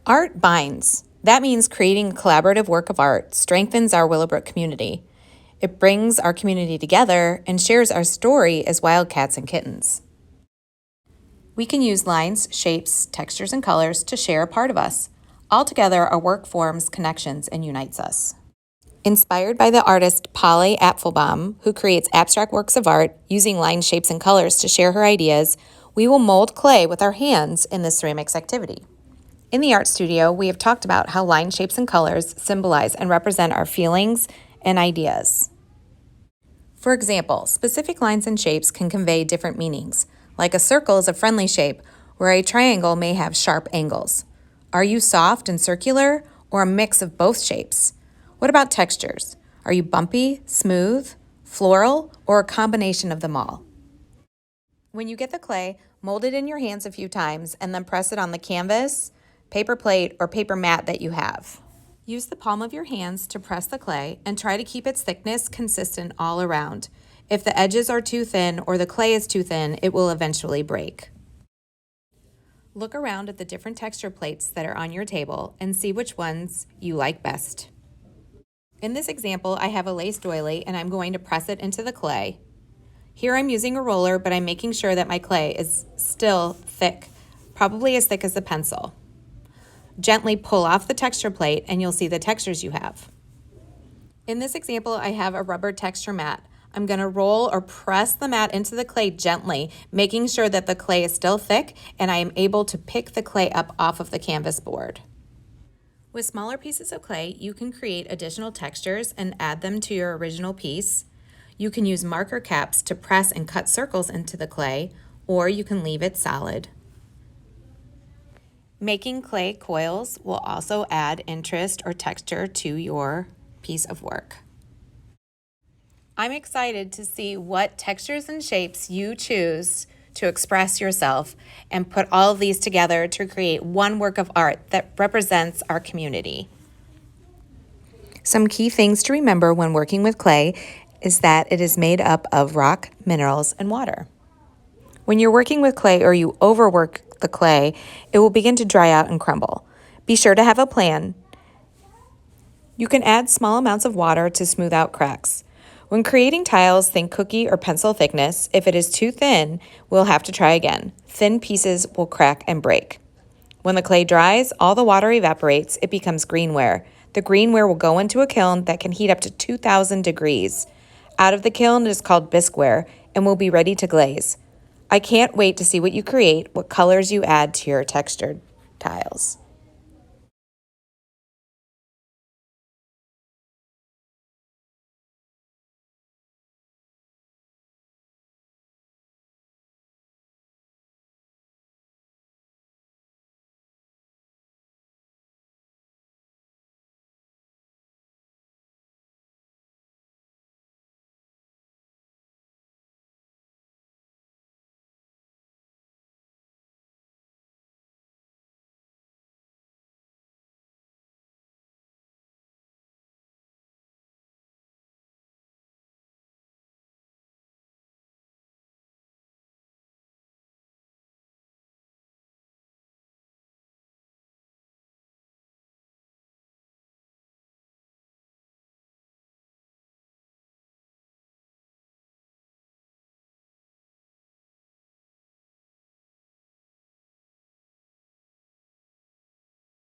Art binds. That means creating a collaborative work of art strengthens our Willowbrook community. It brings our community together and shares our story as wildcats and kittens. We can use lines, shapes, textures, and colors to share a part of us. Altogether, our work forms connections and unites us. Inspired by the artist Polly Apfelbaum, who creates abstract works of art using lines, shapes, and colors to share her ideas, we will mold clay with our hands in this ceramics activity. In the art studio, we have talked about how line, shapes, and colors symbolize and represent our feelings and ideas. For example, specific lines and shapes can convey different meanings, like a circle is a friendly shape, where a triangle may have sharp angles. Are you soft and circular, or a mix of both shapes? What about textures? Are you bumpy, smooth, floral, or a combination of them all? When you get the clay, mold it in your hands a few times and then press it on the canvas, paper plate, or paper mat that you have. Use the palm of your hands to press the clay and try to keep its thickness consistent all around. If the edges are too thin or the clay is too thin, it will eventually break. Look around at the different texture plates that are on your table and see which ones you like best. In this example, I have a lace doily and I'm going to press it into the clay. Here I'm using a roller, but I'm making sure that my clay is still thick, probably as thick as the pencil. Gently pull off the texture plate and you'll see the textures you have. In this example, I have a rubber texture mat. I'm going to roll or press the mat into the clay gently, making sure that the clay is still thick and I am able to pick the clay up off of the canvas board. With smaller pieces of clay, you can create additional textures and add them to your original piece. You can use marker caps to press and cut circles into the clay, or you can leave it solid. Making clay coils will also add interest or texture to your piece of work. I'm excited to see what textures and shapes you choose to express yourself and put all of these together to create one work of art that represents our community. Some key things to remember when working with clay is that it is made up of rock, minerals, and water. When you're working with clay or you overwork the clay, it will begin to dry out and crumble. Be sure to have a plan. You can add small amounts of water to smooth out cracks. When creating tiles, think cookie or pencil thickness. If it is too thin, we'll have to try again. Thin pieces will crack and break. When the clay dries, all the water evaporates. It becomes greenware. The greenware will go into a kiln that can heat up to 2,000 degrees. Out of the kiln, it is called bisqueware and will be ready to glaze. I can't wait to see what you create, what colors you add to your textured tiles.